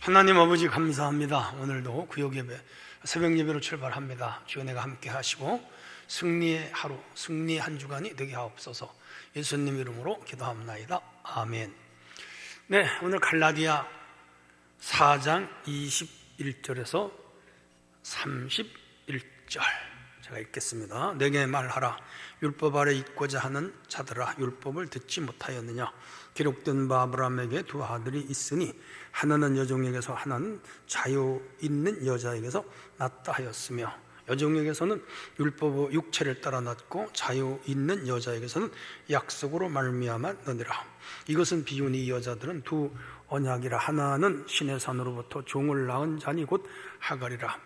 하나님 아버지 감사합니다. 오늘도 구역예배 새벽 예배로 출발합니다. 주여 내가 함께 하시고 승리의 하루, 승리의 한 주간이 되게 하옵소서. 예수님 이름으로 기도합나이다. 아멘. 네, 오늘 갈라디아 4장 21절에서 31절 제가 읽겠습니다. 내게 말하라. 율법 아래 있고자 하는 자들아, 율법을 듣지 못하였느냐? 기록된 바 아브라함에게 두 아들이 있으니 하나는 여종에게서 하나는 자유 있는 여자에게서 낳았다 하였으며, 여종에게서는 율법 육체를 따라 낳고 자유 있는 여자에게서는 약속으로 말미암아 너니라. 이것은 비유니 이 여자들은 두 언약이라. 하나는 신의 산으로부터 종을 낳은 자니 곧 하갈이라.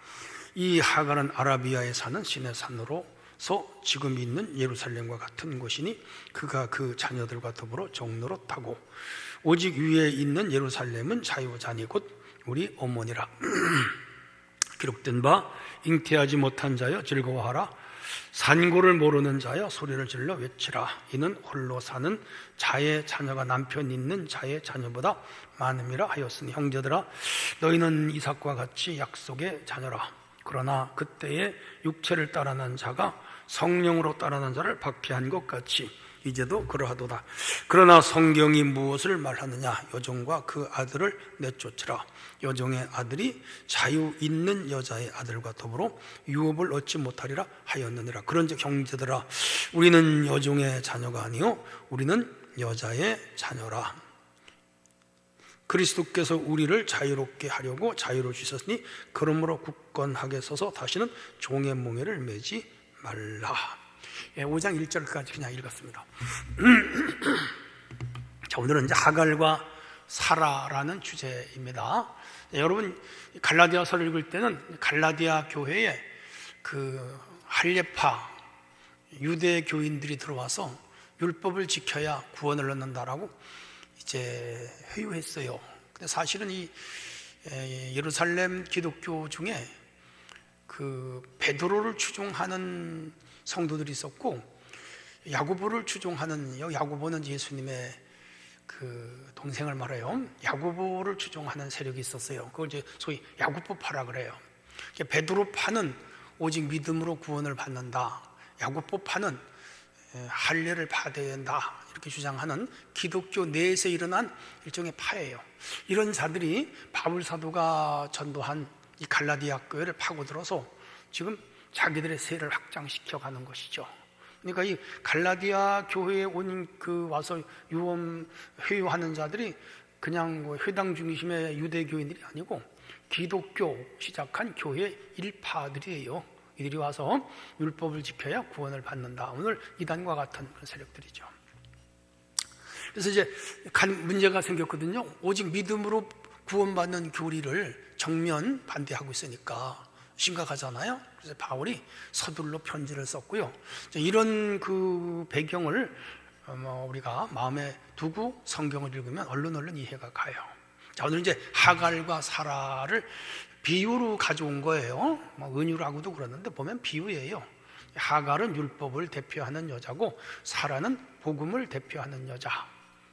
이 하갈은 아라비아에 사는 신의 산으로서 지금 있는 예루살렘과 같은 곳이니 그가 그 자녀들과 더불어 종로로 타고, 오직 위에 있는 예루살렘은 자유자니 곧 우리 어머니라. 기록된 바 잉태하지 못한 자여 즐거워하라. 산고를 모르는 자여 소리를 질러 외치라. 이는 홀로 사는 자의 자녀가 남편 있는 자의 자녀보다 많음이라 하였으니, 형제들아 너희는 이삭과 같이 약속의 자녀라. 그러나 그때에 육체를 따라 난 자가 성령으로 따라 난 자를 박해한 것 같이 이제도 그러하도다. 그러나 성경이 무엇을 말하느냐? 여종과 그 아들을 내쫓으라. 여종의 아들이 자유 있는 여자의 아들과 더불어 유업을 얻지 못하리라 하였느니라. 그런즉 형제들아, 우리는 여종의 자녀가 아니요 우리는 여자의 자녀라. 그리스도께서 우리를 자유롭게 하려고 자유로 주셨으니 그러므로 굳건하게 서서 다시는 종의 몽에를 매지 말라. 5장 1절까지 그냥 읽었습니다. 자, 오늘은 이제 하갈과 사라라는 주제입니다. 여러분, 갈라디아서를 읽을 때는 갈라디아 교회에 그 할례파 유대 교인들이 들어와서 율법을 지켜야 구원을 얻는다라고 이제 회유했어요. 근데 사실은 이 예루살렘 기독교 중에 그 베드로를 추종하는 성도들이 있었고, 야고보를 추종하는, 야고보는 예수님의 그 동생을 말해요. 야고보를 추종하는 세력이 있었어요. 그걸 이제 소위 야고보파라 그래요. 베드로파는 오직 믿음으로 구원을 받는다. 야고보파는 할례를 받아야 된다. 이렇게 주장하는 기독교 내에서 일어난 일종의 파예요. 이런 자들이 바울 사도가 전도한 이 갈라디아 교회를 파고들어서 지금 자기들의 세를 확장시켜 가는 것이죠. 그러니까 이 갈라디아 교회에 온 그 와서 유언 회유하는 자들이 그냥 뭐 회당 중심의 유대 교인들이 아니고 기독교 시작한 교회 일파들이에요. 이들이 와서 율법을 지켜야 구원을 받는다. 오늘 이단과 같은 그런 세력들이죠. 그래서 이제 문제가 생겼거든요. 오직 믿음으로 구원받는 교리를 정면 반대하고 있으니까 심각하잖아요. 그래서 바울이 서둘러 편지를 썼고요. 이런 그 배경을 우리가 마음에 두고 성경을 읽으면 얼른 이해가 가요. 자, 오늘 이제 하갈과 사라를 비유로 가져온 거예요. 은유라고도 그러는데 보면 비유예요. 하갈은 율법을 대표하는 여자고 사라는 복음을 대표하는 여자.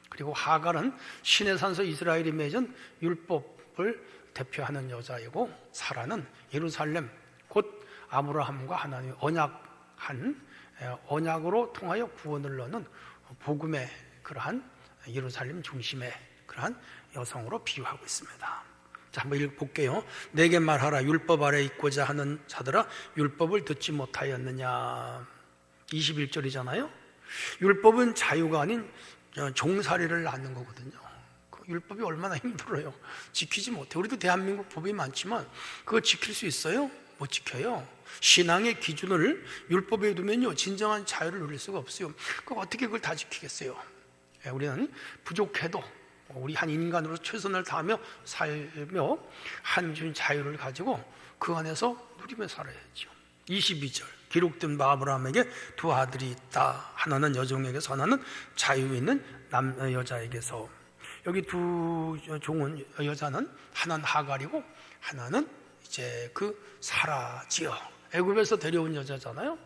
그리고 하갈은 신의 산서 이스라엘이 맺은 율법을 대표하는 여자이고, 사라는 예루살렘 곧 아브라함과 하나님의 언약으로 통하여 구원을 얻는 복음의 그러한 예루살렘 중심의 그러한 여성으로 비유하고 있습니다. 자, 한번 읽어볼게요. 내게 말하라. 율법 아래 있고자 하는 자들아, 율법을 듣지 못하였느냐? 21절이잖아요. 율법은 자유가 아닌 종살이를 낳는 거거든요. 율법이 얼마나 힘들어요. 지키지 못해. 우리도 대한민국 법이 많지만 그거 지킬 수 있어요? 못 지켜요. 신앙의 기준을 율법에 두면요 진정한 자유를 누릴 수가 없어요. 어떻게 그걸 다 지키겠어요? 우리는 부족해도 우리 한 인간으로 최선을 다하며 살며 한준 자유를 가지고 그 안에서 누리며 살아야죠. 22절 기록된 바 아브라함에게 두 아들이 있다. 하나는 여종에게서 하나는 자유 있는 여자에게서. 여기 두 종은 여자는 하나는 하갈이고 하나는 이제 그 사라지요. 애굽에서 데려온 여자잖아요.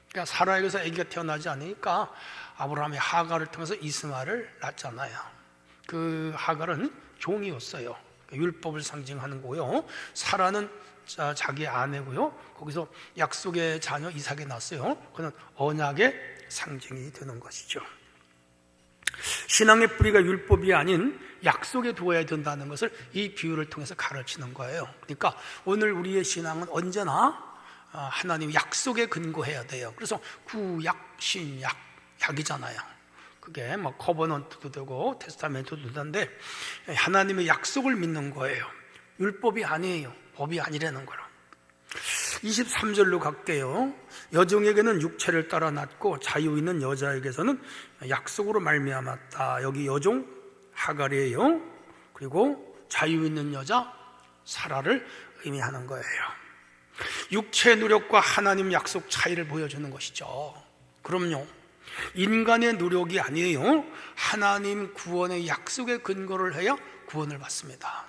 그러니까 사라에게서 아기가 태어나지 않으니까 아브라함이 하갈을 통해서 이스마엘을 낳잖아요. 그 하갈은 종이었어요. 율법을 상징하는 거고요. 사라는 자기 아내고요. 거기서 약속의 자녀 이삭이 났어요. 그는 언약의 상징이 되는 것이죠. 신앙의 뿌리가 율법이 아닌 약속에 두어야 된다는 것을 이 비유를 통해서 가르치는 거예요. 그러니까 오늘 우리의 신앙은 언제나 하나님 약속에 근거해야 돼요. 그래서 구약, 신약, 약이잖아요. 그게 뭐 커버넌트도 되고 테스타멘트도 되는데 하나님의 약속을 믿는 거예요. 율법이 아니에요. 법이 아니라는 거라. 23절로 갈게요. 여종에게는 육체를 따라 낳고 자유 있는 여자에게서는 약속으로 말미암았다. 여기 여종 하갈이에요. 그리고 자유 있는 여자 사라를 의미하는 거예요. 육체의 노력과 하나님 약속 차이를 보여주는 것이죠. 그럼요, 인간의 노력이 아니에요. 하나님 구원의 약속에 근거를 해야 구원을 받습니다.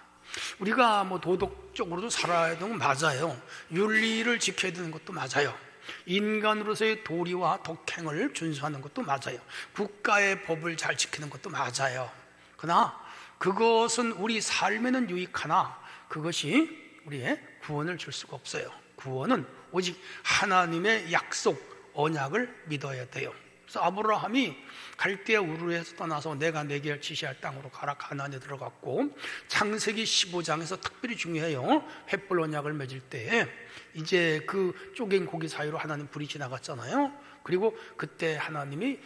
우리가 뭐 도덕적으로도 살아야 되는 건 맞아요. 윤리를 지켜야 되는 것도 맞아요. 인간으로서의 도리와 덕행을 준수하는 것도 맞아요. 국가의 법을 잘 지키는 것도 맞아요. 그러나 그것은 우리 삶에는 유익하나 그것이 우리의 구원을 줄 수가 없어요. 구원은 오직 하나님의 약속, 언약을 믿어야 돼요. 그래서 아브라함이 갈대아 우르에서 떠나서 내가 내게 지시할 땅으로 가라 가나안에 들어갔고, 창세기 15장에서 특별히 중요해요. 횃불 언약을 맺을 때에 이제 그 쪼갠 고기 사이로 하나님 불이 지나갔잖아요. 그리고 그때 하나님이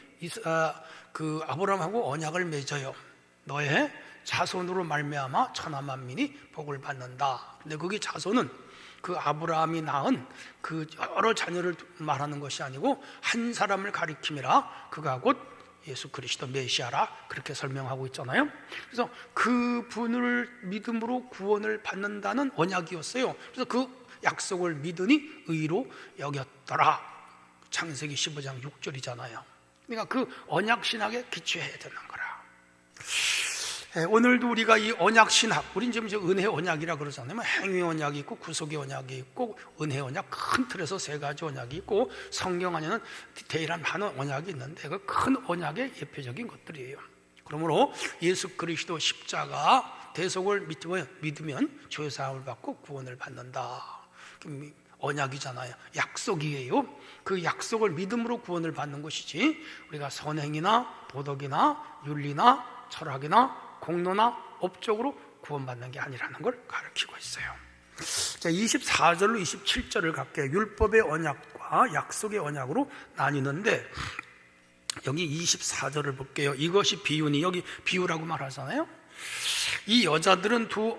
그 아브라함하고 언약을 맺어요. 너의 자손으로 말미암아 천하 만민이 복을 받는다. 근데 거기 자손은 그 아브라함이 낳은 그 여러 자녀를 말하는 것이 아니고 한 사람을 가리킴이라 그가 곧 예수 그리스도 메시아라 그렇게 설명하고 있잖아요. 그래서 그 분을 믿음으로 구원을 받는다는 언약이었어요. 그래서 그 약속을 믿으니 의로 여겼더라. 창세기 15장 6절이잖아요. 그러니까 그 언약 신학에 기초해야 되는 거라. 오늘도 우리가 이 언약 신학, 우린 지금 은혜 언약이라 그러잖아요. 행위 언약이 있고 구속의 언약이 있고 은혜 언약, 큰 틀에서 세 가지 언약이 있고 성경 안에는 디테일한 많은 언약이 있는데 그 큰 언약의 예표적인 것들이에요. 그러므로 예수 그리스도 십자가 대속을 믿으면 죄 사함을 받고 구원을 받는다. 언약이잖아요. 약속이에요. 그 약속을 믿음으로 구원을 받는 것이지 우리가 선행이나 도덕이나 윤리나 철학이나 공로나 업적으로 구원받는 게 아니라는 걸 가르치고 있어요. 자, 24절로 27절을 갈게요. 율법의 언약과 약속의 언약으로 나뉘는데 여기 24절을 볼게요. 이것이 비유니, 여기 비유라고 말하잖아요. 이 여자들은 두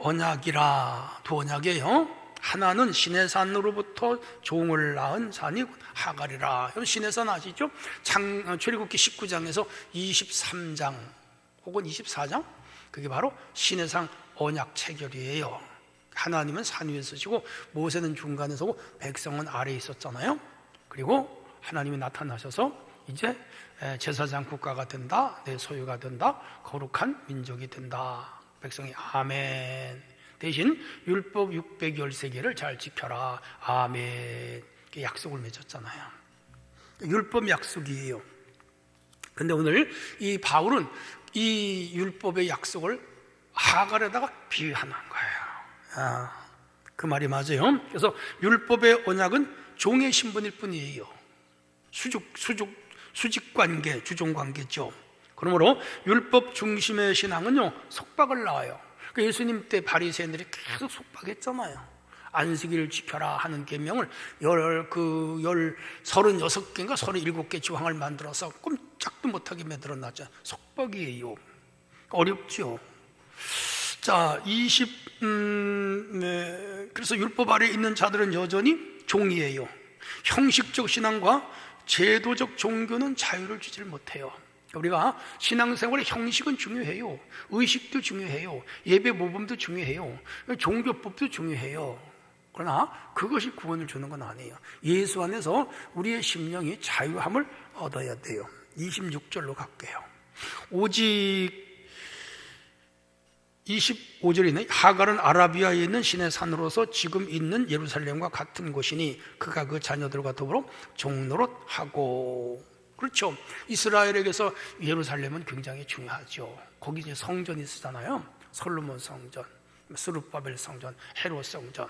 언약이에요. 하나는 시내산으로부터 종을 낳은 산이 하갈이라. 시내산 아시죠? 출애굽기 19장에서 23장 혹은 24장, 그게 바로 시내산 언약 체결이에요. 하나님은 산 위에 서시고 모세는 중간에 서고 백성은 아래에 있었잖아요. 그리고 하나님이 나타나셔서 이제 제사장 국가가 된다, 내 소유가 된다, 거룩한 민족이 된다. 백성이 아멘. 대신 율법 613개를 잘 지켜라. 아멘. 약속을 맺었잖아요. 율법 약속이에요. 근데 오늘 이 바울은 이 율법의 약속을 하갈에다가 비유하는 거예요. 그 말이 맞아요. 그래서 율법의 언약은 종의 신분일 뿐이에요. 수직관계, 주종관계죠. 그러므로 율법 중심의 신앙은요 속박을 낳아요. 그러니까 예수님 때 바리새인들이 계속 속박했잖아요. 안식일을 지켜라 하는 계명을 36개인가 37개 조항을 만들어서 꼼짝도 못하게 만들어놨죠. 속박이에요. 어렵죠. 자, 그래서 율법 아래 있는 자들은 여전히 종이에요. 형식적 신앙과 제도적 종교는 자유를 주질 못해요. 우리가 신앙생활의 형식은 중요해요. 의식도 중요해요. 예배 모범도 중요해요. 종교법도 중요해요. 그러나 그것이 구원을 주는 건 아니에요. 예수 안에서 우리의 심령이 자유함을 얻어야 돼요. 26절로 갈게요. 오직 25절이네. 하갈은 아라비아에 있는 시내산으로서 지금 있는 예루살렘과 같은 곳이니 그가 그 자녀들과 더불어 종노릇하고. 그렇죠. 이스라엘에게서 예루살렘은 굉장히 중요하죠. 거기 이제 성전이 있잖아요. 솔로몬 성전. 스룹바벨 성전, 헤롯 성전,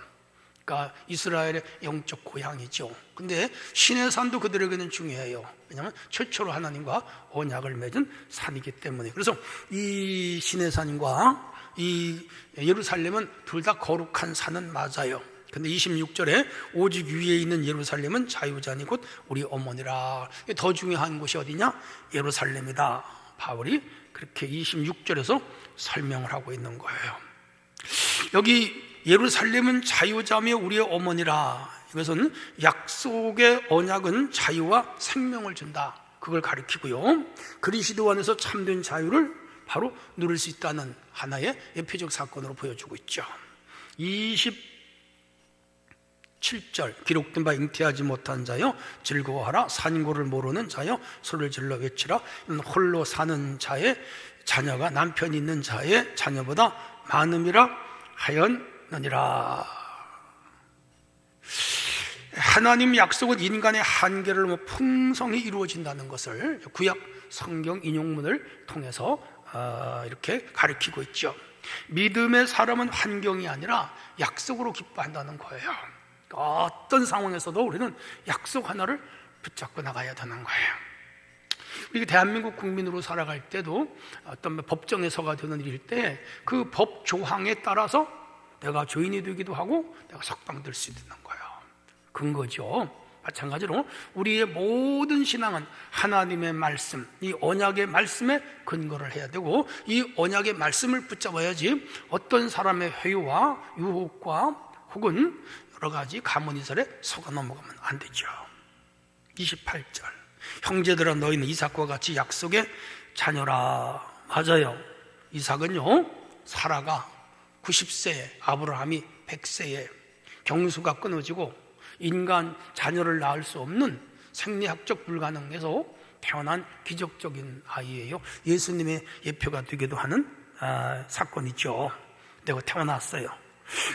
그러니까 이스라엘의 영적 고향이죠. 근데 시내산도 그들에게는 중요해요. 왜냐하면 최초로 하나님과 언약을 맺은 산이기 때문에. 그래서 이 시내산과 이 예루살렘은 둘 다 거룩한 산은 맞아요. 근데 26절에 오직 위에 있는 예루살렘은 자유자니 곧 우리 어머니라. 더 중요한 곳이 어디냐? 예루살렘이다. 바울이 그렇게 26절에서 설명을 하고 있는 거예요. 여기 예루살렘은 자유자며 우리의 어머니라. 이것은 약속의 언약은 자유와 생명을 준다. 그걸 가리키고요. 그리스도 안에서 참된 자유를 바로 누릴 수 있다는 하나의 예표적 사건으로 보여주고 있죠. 27절 기록된 바 잉태하지 못한 자여 즐거워하라. 산고를 모르는 자여 소리를 질러 외치라. 홀로 사는 자의 자녀가 남편 있는 자의 자녀보다 많음이라 하였느니라. 하나님 약속은 인간의 한계를 풍성히 이루어진다는 것을 구약 성경 인용문을 통해서 이렇게 가르치고 있죠. 믿음의 사람은 환경이 아니라 약속으로 기뻐한다는 거예요. 어떤 상황에서도 우리는 약속 하나를 붙잡고 나가야 되는 거예요. 우리 대한민국 국민으로 살아갈 때도 어떤 법정에서가 되는 일일 때 그 법 조항에 따라서 내가 죄인이 되기도 하고 내가 석방될 수 있는 거예요. 근거죠. 마찬가지로 우리의 모든 신앙은 하나님의 말씀, 이 언약의 말씀에 근거를 해야 되고, 이 언약의 말씀을 붙잡아야지 어떤 사람의 회유와 유혹과 혹은 여러 가지 가문이설에 속아 넘어가면 안 되죠. 28절 형제들아 너희는 이삭과 같이 약속의 자녀라. 맞아요. 이삭은요, 사라가 90세에, 아브라함이 100세에 경수가 끊어지고 인간 자녀를 낳을 수 없는 생리학적 불가능에서 태어난 기적적인 아이예요. 예수님의 예표가 되기도 하는 사건이죠. 내가 태어났어요.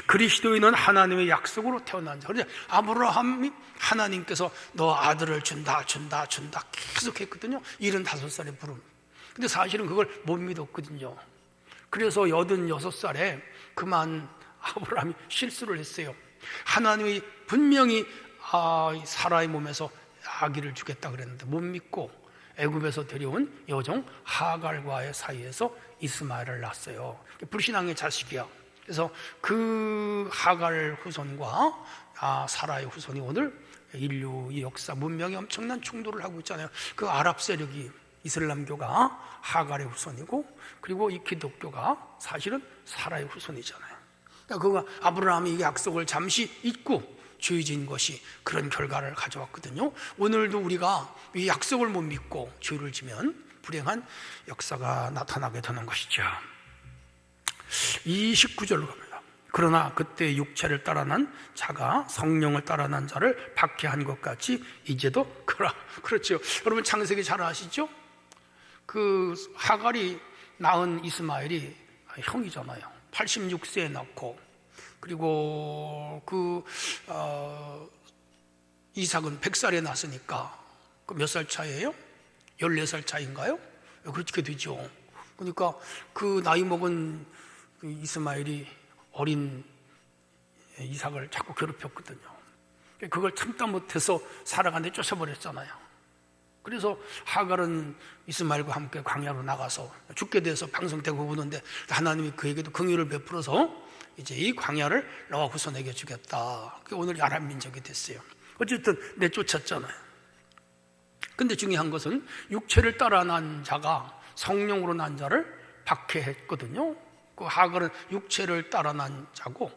그리스도인은 하나님의 약속으로 태어난 자. 그런데 아브라함이 하나님께서 너 아들을 준다 계속 했거든요. 75살에 부름. 근데 사실은 그걸 못 믿었거든요. 그래서 86살에 그만 아브라함이 실수를 했어요. 하나님이 분명히 사라의 몸에서 아기를 주겠다 그랬는데 못 믿고 애굽에서 데려온 여종 하갈과의 사이에서 이스마엘을 낳았어요. 불신앙의 자식이야. 그래서 그 하갈 후손과 사라의 후손이 오늘 인류의 역사, 문명이 엄청난 충돌을 하고 있잖아요. 그 아랍 세력이, 이슬람교가 하갈의 후손이고, 그리고 이 기독교가 사실은 사라의 후손이잖아요. 그러니까 그 아브라함이 약속을 잠시 잊고 죄 지은 것이 그런 결과를 가져왔거든요. 오늘도 우리가 이 약속을 못 믿고 죄를 지면 불행한 역사가 나타나게 되는 것이죠. 29절로 갑니다. 그러나 그때 육체를 따라난 자가 성령을 따라난 자를 박해한 것 같이 이제도 그렇죠. 여러분 창세기 잘 아시죠? 그 하갈이 낳은 이스마엘이 형이잖아요. 86세에 낳고, 그리고 이삭은 100살에 낳았으니까 그 몇 살 차이예요? 14살 차이인가요? 그렇게 되죠. 그러니까 그 나이 먹은 그 이스마엘이 어린 이삭을 자꾸 괴롭혔거든요. 그걸 참다 못해서 사라가 쫓아버렸잖아요. 그래서 하갈은 이스마엘과 함께 광야로 나가서 죽게 돼서 방송되고 우는데 하나님이 그에게도 긍휼을 베풀어서 이제 이 광야를 너와 후손에게 주겠다. 그게 오늘 아랍 민족이 됐어요. 어쨌든 내쫓았잖아요. 근데 중요한 것은 육체를 따라 난 자가 성령으로 난 자를 박해했거든요. 그 하갈은 육체를 따라 난 자고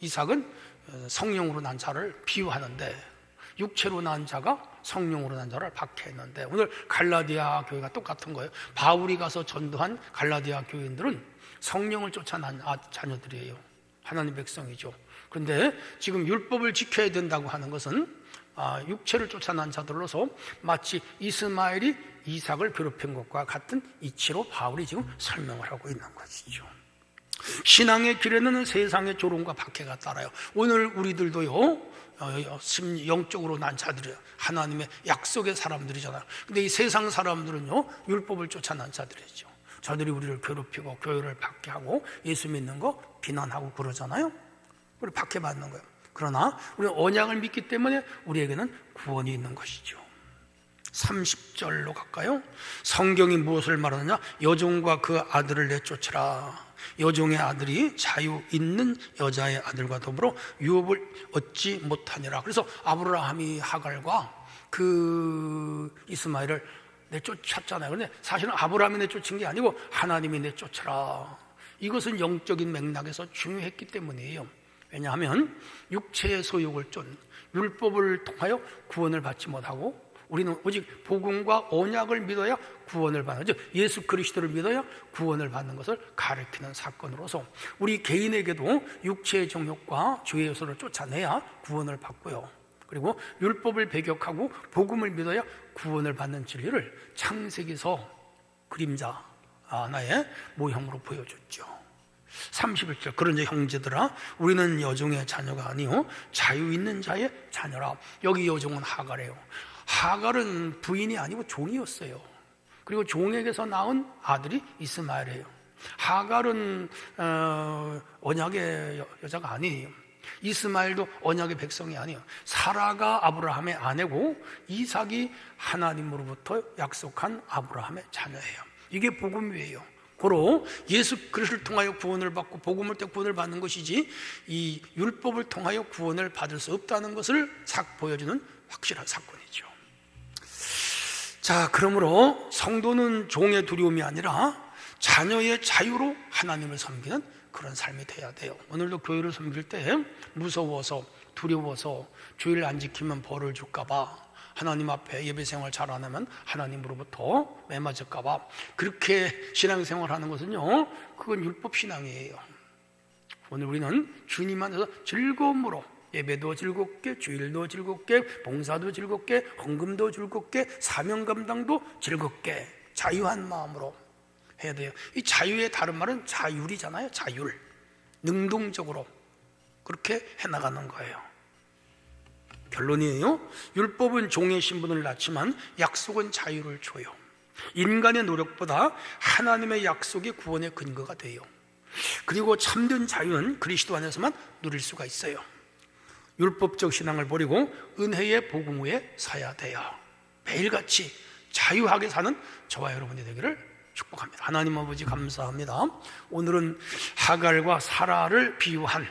이삭은 성령으로 난 자를 비유하는데, 육체로 난 자가 성령으로 난 자를 박해했는데, 오늘 갈라디아 교회가 똑같은 거예요. 바울이 가서 전도한 갈라디아 교인들은 성령을 쫓아난 자녀들이에요. 하나님 백성이죠. 그런데 지금 율법을 지켜야 된다고 하는 것은 육체를 쫓아난 자들로서 마치 이스마엘이 이삭을 괴롭힌 것과 같은 이치로 바울이 지금 설명을 하고 있는 것이죠. 신앙의 길에는 세상의 조롱과 박해가 따라요. 오늘 우리들도요, 영적으로 난 자들이에요. 하나님의 약속의 사람들이잖아요. 근데 이 세상 사람들은요, 율법을 쫓아난 자들이죠. 저들이 우리를 괴롭히고 교회를 박해 하고 예수 믿는 거 비난하고 그러잖아요. 우리 박해받는 거예요. 그러나 우리는 언약을 믿기 때문에 우리에게는 구원이 있는 것이죠. 30절로 갈까요? 성경이 무엇을 말하느냐? 여종과 그 아들을 내쫓으라. 여종의 아들이 자유 있는 여자의 아들과 더불어 유업을 얻지 못하니라. 그래서 아브라함이 하갈과 그 이스마엘을 내쫓았잖아요. 그런데 사실은 아브라함이 내쫓은 게 아니고 하나님이 내쫓으라. 이것은 영적인 맥락에서 중요했기 때문이에요. 왜냐하면 육체의 소욕을 쫓는 율법을 통하여 구원을 받지 못하고 우리는 오직 복음과 언약을 믿어야 구원을 받는, 즉 예수 그리스도를 믿어야 구원을 받는 것을 가르치는 사건으로서 우리 개인에게도 육체의 정욕과 죄의 요소를 쫓아내야 구원을 받고요. 그리고 율법을 배격하고 복음을 믿어야 구원을 받는 진리를 창세기서 그림자 하나의 모형으로 보여줬죠. 31절, 그런즉 형제들아 우리는 여종의 자녀가 아니요 자유 있는 자의 자녀라. 여기 여종은 하갈이에요. 하갈은 부인이 아니고 종이었어요. 그리고 종에게서 낳은 아들이 이스마엘이에요. 하갈은 언약의 여자가 아니에요. 이스마엘도 언약의 백성이 아니에요. 사라가 아브라함의 아내고 이삭이 하나님으로부터 약속한 아브라함의 자녀예요. 이게 복음이에요. 고로 예수 그리스도를 통하여 구원을 받고 복음을 때 구원을 받는 것이지 이 율법을 통하여 구원을 받을 수 없다는 것을 보여주는 확실한 사건이죠. 자, 그러므로 성도는 종의 두려움이 아니라 자녀의 자유로 하나님을 섬기는 그런 삶이 돼야 돼요. 오늘도 교회를 섬길 때 무서워서 두려워서 주일 안 지키면 벌을 줄까 봐, 하나님 앞에 예배생활 잘 안 하면 하나님으로부터 매맞을까 봐 그렇게 신앙생활하는 것은요, 그건 율법신앙이에요. 오늘 우리는 주님 안에서 즐거움으로 예배도 즐겁게, 주일도 즐겁게, 봉사도 즐겁게, 헌금도 즐겁게, 사명 감당도 즐겁게 자유한 마음으로 해야 돼요. 이 자유의 다른 말은 자율이잖아요. 자율, 능동적으로 그렇게 해나가는 거예요. 결론이에요. 율법은 종의 신분을 낳지만 약속은 자유를 줘요. 인간의 노력보다 하나님의 약속이 구원의 근거가 돼요. 그리고 참된 자유는 그리스도 안에서만 누릴 수가 있어요. 율법적 신앙을 버리고 은혜의 복음 위에 서야 돼요. 매일같이 자유하게 사는 저와 여러분이 되기를 축복합니다. 하나님 아버지 감사합니다. 오늘은 하갈과 사라를 비유한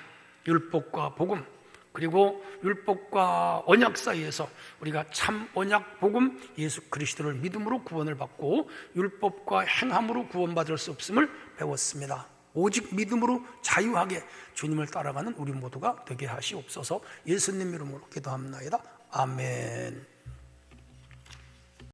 율법과 복음, 그리고 율법과 언약 사이에서 우리가 참 언약 복음 예수 그리스도를 믿음으로 구원을 받고 율법과 행함으로 구원받을 수 없음을 배웠습니다. 오직 믿음으로 자유하게 주님을 따라가는 우리 모두가 되게 하시옵소서. 예수님 이름으로 기도합니다. 아멘.